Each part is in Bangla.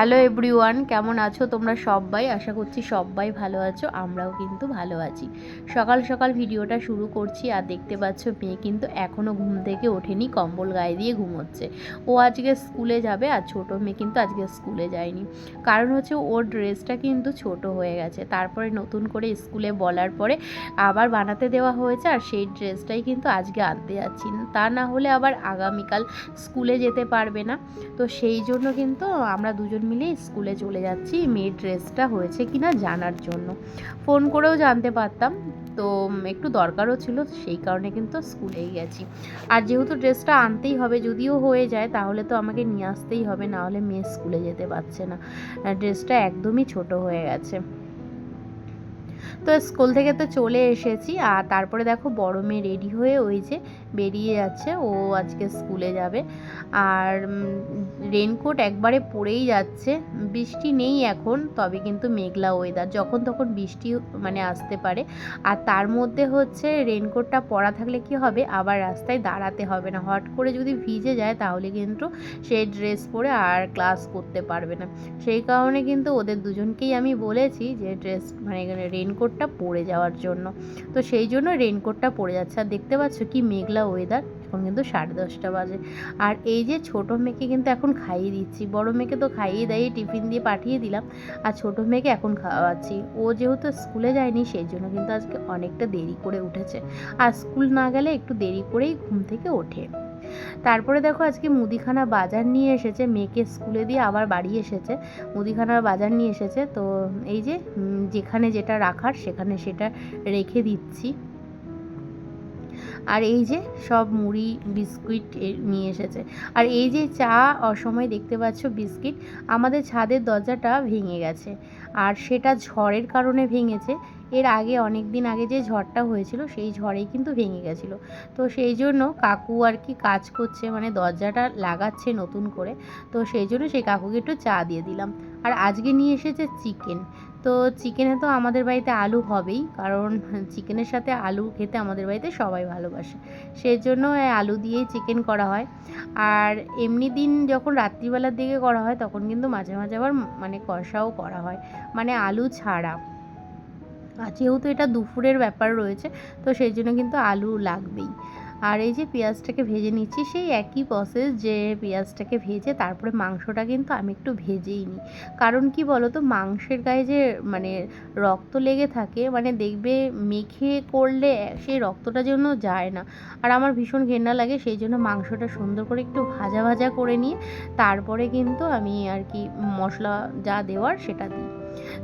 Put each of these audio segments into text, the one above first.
হ্যালো এভরিওয়ান, কেমন আছো তোমরা সবাই? আশা করছি সবাই ভালো আছো, আমরাও কিন্তু ভালো আছি। সকাল সকাল ভিডিওটা শুরু করছি। আর দেখতে পাচ্ছ মেয়ে কিন্তু এখনও ঘুম থেকে ওঠেনি, কম্বল গায়ে দিয়ে ঘুমোচ্ছে। ও আজকে স্কুলে যাবে, আর ছোটো মেয়ে কিন্তু আজকে স্কুলে যায়নি। কারণ হচ্ছে ওর ড্রেসটা কিন্তু ছোট হয়ে গেছে, তারপরে নতুন করে স্কুলে বলার পরে আবার বানাতে দেওয়া হয়েছে, আর সেই ড্রেসটাই কিন্তু আজকে আনতে যাচ্ছি। তা না হলে আবার আগামীকাল স্কুলে যেতে পারবে না। তো সেই জন্য কিন্তু আমরা দুজন মিলে স্কুলে চলে যাচ্ছি মেয়ের ড্রেসটা হয়েছে কি না জানার জন্য। ফোন করেও জানতে পারতাম, তো একটু দরকারও ছিল, সেই কারণে কিন্তু স্কুলেই গেছি। আর যেহেতু ড্রেসটা আনতেই হবে, যদিও হয়ে যায় তাহলে তো আমাকে নিয়ে আসতেই হবে, না হলে মেয়ে স্কুলে যেতে পারছে না। ড্রেসটা একদমই ছোট হয়ে গেছে। তো স্কুল থেকে তো চলে এসেছি, আর তারপরে দেখো বড় মেয়ে রেডি হয়ে ওই যে বেরিয়ে যাচ্ছে, ও আজকে স্কুলে যাবে। আর রেনকোট একবারে পরেই যাচ্ছে। বৃষ্টি নেই এখন, তবে কিন্তু মেঘলা ওয়েদার, যখন তখন বৃষ্টি মানে আসতে পারে। আর তার মধ্যে হচ্ছে রেনকোটটা পরা থাকলে কি হবে, আবার রাস্তায় দাঁড়াতে হবে না। হট করে যদি ভিজে যায় তাহলে কিন্তু সেই ড্রেস পরে আর ক্লাস করতে পারবে না। সেই কারণে কিন্তু ওদের দুজনকেই আমি বলেছি যে ড্রেস মানে রেনকোটটা পরে যাওয়ার জন্য। তো সেই জন্য রেনকোটটা পরে যাচ্ছে। আর দেখতে পাচ্ছ কি মেঘলা ওয়েদার, এখন কিন্তু 10:30 বাজে। আর এই যে ছোটো মেয়েকে কিন্তু এখন খাইয়ে দিচ্ছি। বড় মেয়েকে তো খাইয়ে দাইয়ে টিফিন দিয়ে পাঠিয়ে দিলাম, আর ছোটো মেয়েকে এখন খাওয়াচ্ছি। ও যেহেতু স্কুলে যায়নি সেই জন্য কিন্তু আজকে অনেকটা দেরি করে উঠেছে, আর স্কুল না গেলে একটু দেরি করেই ঘুম থেকে ওঠে। তারপরে দেখো আজকে মুদিখানা বাজার নিয়ে এসেছে, মেয়েকে স্কুলে দিয়ে আবার বাড়ি এসেছে, মুদিখানার বাজার নিয়ে এসেছে। তো এই যে যেখানে যেটা রাখার সেখানে সেটা রেখে দিচ্ছি। আর এই যে সব মুড়ি বিস্কুট নিয়ে এসেছে। আর এই যে চা অসময় দেখতে পাচ্ছ বিস্কিট, আমাদের ছাদের দরজাটা ভেঙে গেছে, আর সেটা ঝড়ের কারণে ভেঙেছে। এর আগে অনেক দিন আগে যে ঝড়টা হয়েছিল সেই ঝড়েই কিন্তু ভেঙে গেছিলো। তো সেই জন্য কাকু আর কি কাজ করছে, মানে দরজাটা লাগাচ্ছে নতুন করে। তো সেই জন্য সেই কাকুকে একটু চা দিয়ে দিলাম। আর আজকে নিয়ে এসেছে চিকেন। তো চিকেনে তো আমাদের বাড়িতে আলু হবেই, কারণ চিকেনের সাথে আলু খেতে আমাদের বাড়িতে সবাই ভালোবাসে। সেই জন্য আলু দিয়েই চিকেন করা হয়। আর এমনি দিন যখন রাত্রিবেলার দিকে করা হয় তখন কিন্তু মাঝে মাঝে আবার মানে কষাও করা হয়, মানে আলু ছাড়া। আর যেহেতু এটা দুপুরের ব্যাপার রয়েছে, তো সেই জন্য কিন্তু আলু লাগবেই। আর এই যে পেঁয়াজটাকে ভেজে নিচ্ছি, সেই একই প্রসেস, যে পেঁয়াজটাকে ভেজে তারপরে মাংসটা কিন্তু আমি একটু ভেজেই নিই। কারণ কি বলো তো, মাংসের গায়ে যে মানে রক্ত লেগে থাকে, মানে দেখবে মেখে করলে সেই রক্তটা যেন যায় না। আর আমার ভীষণ ঘেন্না লাগে, সেই জন্য মাংসটা সুন্দর করে একটু ভাজা ভাজা করে নিয়ে তারপরে কিন্তু আমি আর কি মশলা যা দেওয়ার সেটা দিই।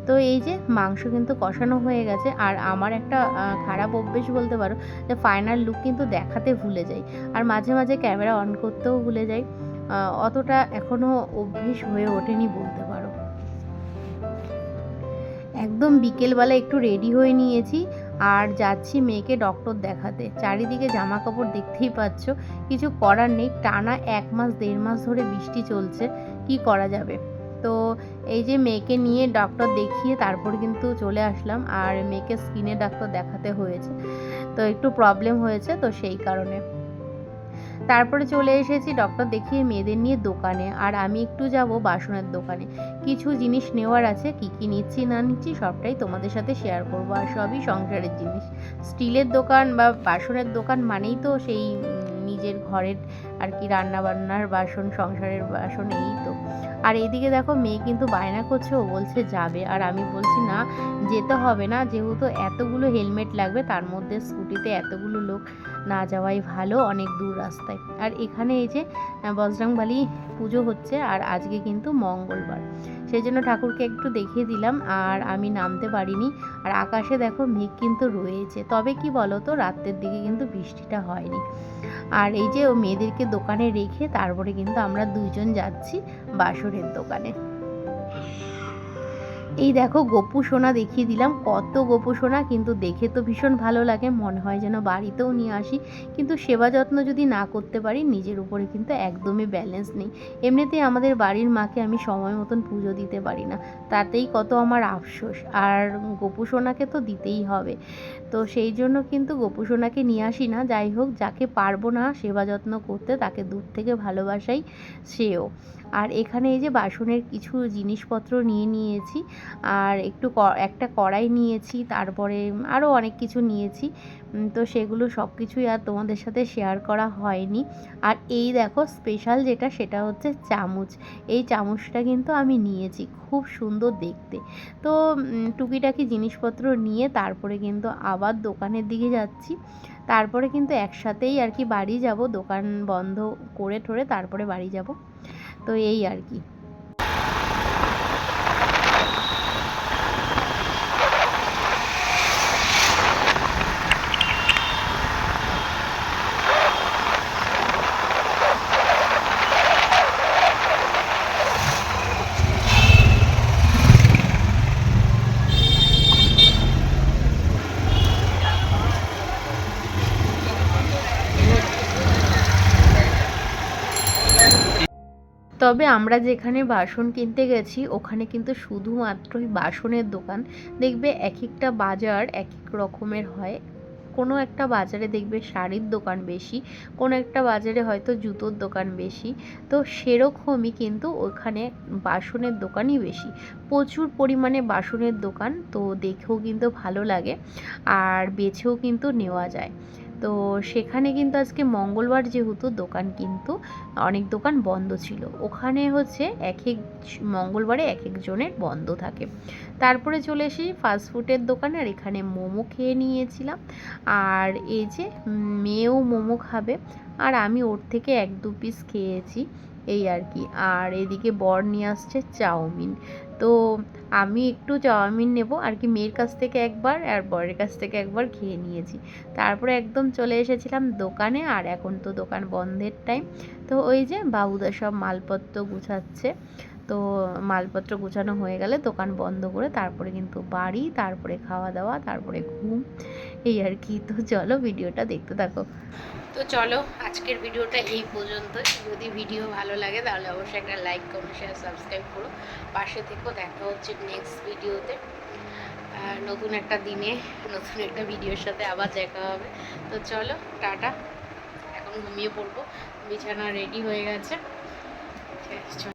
তো এই যে মাংস কিন্তু কষানো হয়ে গেছে। আর আমার একটা খারাপ অভ্যেস বলতে পারো, যে ফাইনাল লুক কিন্তু দেখাতে ভুলে যাই, আর মাঝে মাঝে ক্যামেরা অন করতেও ভুলে যাই। অতটা এখনও অভ্যেস হয়ে ওঠেনি বলতে পারো। একদম বিকেলবেলা একটু রেডি হয়ে নিয়েছি, আর যাচ্ছি মেয়েকে ডক্টর দেখাতে। চারিদিকে জামা কাপড় দেখতেই পাচ্ছ, কিছু করার নেই, টানা 1 মাস 1.5 মাস ধরে বৃষ্টি চলছে, কি করা যাবে। তো এই যে মেয়েকে নিয়ে ডক্টর দেখিয়ে তারপরে কিন্তু চলে আসলাম। আর মেয়েকে স্কিনের ডাক্তার দেখাতে হয়েছে, তো একটু প্রবলেম হয়েছে, তো সেই কারণে তারপরে চলে এসেছি ডক্টর দেখিয়ে মেয়েদের নিয়ে দোকানে। আর আমি একটু যাব বাসনের দোকানে, কিছু জিনিস নেওয়ার আছে। কি কি নিচ্ছি না নিচ্ছি সবটাই তোমাদের সাথে শেয়ার করবো। আর সবই সংসারের জিনিস। স্টিলের দোকান বা বাসনের দোকান মানেই তো সেই নিজের ঘরের আর কি রান্নাবান্নার বাসন, সংসারের বাসন, এই তো। আর এইদিকে দেখো মেয়ে কিন্তু বায়না করছে, ও বলছে যাবে, আর আমি বলছি না, যেতে হবে না, যেহেতু এতগুলো হেলমেট লাগবে, তার মধ্যে স্কুটিতে এতগুলো লোক না যাওয়াই ভালো, অনেক দূর রাস্তায়। আর এখানে এই যে বজরংবলী পুজো হচ্ছে, আর আজকে কিন্তু মঙ্গলবার, সেই জন্য ঠাকুরকে একটু দেখিয়ে দিলাম। আর আমি নামতে পারিনি। আর আকাশে দেখো মেঘ কিন্তু রয়েছে, তবে কি বলো তো, রাতের দিকে কিন্তু বৃষ্টিটা হয়নি। আর এই যে ও মেয়েদেরকে দোকানে রেখে তারপরে কিন্তু আমরা দুইজন যাচ্ছি বাসনের দোকানে। এই দেখো গোপু সোনা দেখিয়ে দিলাম, কত গোপু সোনা, কিন্তু দেখে তো ভীষণ ভালো লাগে, মনে হয় যেন বাড়িতেও নিয়ে আসি। কিন্তু সেবা যত্ন যদি না করতে পারি, নিজের উপরে কিন্তু একদমই ব্যালেন্স নেই। এমনিতেই আমাদের বাড়ির মাকে আমি সময় মতন পুজো দিতে পারি না, তাতেই কত আমার আফসোস। আর গোপু সোনাকে তো দিতেই হবে, তো সেই জন্য কিন্তু গোপু সোনাকে নিয়ে আসি না। যাই হোক, যাকে পারবো না সেবা যত্ন করতে তাকে দূর থেকে ভালোবাসাই শ্রেয়। আর এখানে এই যে বাসনের কিছু জিনিসপত্র নিয়ে নিয়েছি, আর একটা কড়াই নিয়েছি, তারপরে আরও অনেক কিছু নিয়েছি। তো সেগুলো সব কিছুই আর তোমাদের সাথে শেয়ার করা হয়নি। আর এই দেখো স্পেশাল যেটা, সেটা হচ্ছে চামচ। এই চামচটা কিন্তু আমি নিয়েছি, খুব সুন্দর দেখতে। তো টুকিটাকি জিনিসপত্র নিয়ে তারপরে কিন্তু আবার দোকানের দিকে যাচ্ছি। তারপরে কিন্তু একসাথেই আর কি বাড়ি যাব, দোকান বন্ধ করে ঠরে তারপরে বাড়ি যাব। তো এই আর কি। তবে আমরা যেখানে বাসন কিনতে গেছি ওখানে কিন্তু শুধুমাত্রই বাসনের দোকান। দেখবে এক একটা বাজার এক এক রকমের হয়। কোনো একটা বাজারে দেখবে শাড়ির দোকান বেশি, কোনো একটা বাজারে হয়তো জুতোর দোকান বেশি। তো সেরকমই কিন্তু ওখানে বাসনের দোকানই বেশি, প্রচুর পরিমাণে বাসনের দোকান। তো দেখেও কিন্তু ভালো লাগে, আর বেছেও কিন্তু নেওয়া যায়। তো সেখানে কিন্তু আজকে মঙ্গলবার যেহেতু দোকান কিন্তু অনেক দোকান বন্ধ ছিল। ওখানে হচ্ছে এক এক মঙ্গলবারে এক একজনের বন্ধ থাকে। তারপরে চলে এসি ফাস্টফুডের দোকানে, আর এখানে মোমো খেয়ে নিয়েছিলাম। আর এই যে মেয়েও মোমো খাবে, আর আমি ওর থেকে 1-2 পিস খেয়েছি, এই আর কি। আর এদিকে বর নিয়ে আসছে চাউমিন। তো আমি একটু চাউমিন নেব আর কি, মেয়ের কাছ থেকে একবার আর বরের কাছ থেকে একবার খেয়ে নিয়েছি। তারপরে একদম চলে এসেছিলাম দোকানে, আর এখন তো দোকান বন্ধের টাইম। তো ওই যে বাবুদা সব মালপত্র গুছাচ্ছে। তো মালপত্র গুছানো হয়ে গেলে দোকান বন্ধ করে তারপরে কিন্তু বাড়ি, তারপরে খাওয়া দাওয়া, তারপরে ঘুম, এই আর কি। তো চলো ভিডিওটা দেখতে থাকো। তো চলো আজকের ভিডিওটা এই পর্যন্ত। যদি ভিডিও ভালো লাগে তাহলে অবশ্যই একটা লাইক, কমেন্ট, শেয়ার, সাবস্ক্রাইব করো, পাশে থেকো। দেখা হচ্ছে নেক্সট ভিডিওতে, নতুন একটা দিনে নতুন একটা ভিডিওর সাথে আবার দেখা হবে। তো চলো টাটা, এখন ঘুমিয়ে পড়বো, বিছানা রেডি হয়ে গেছে।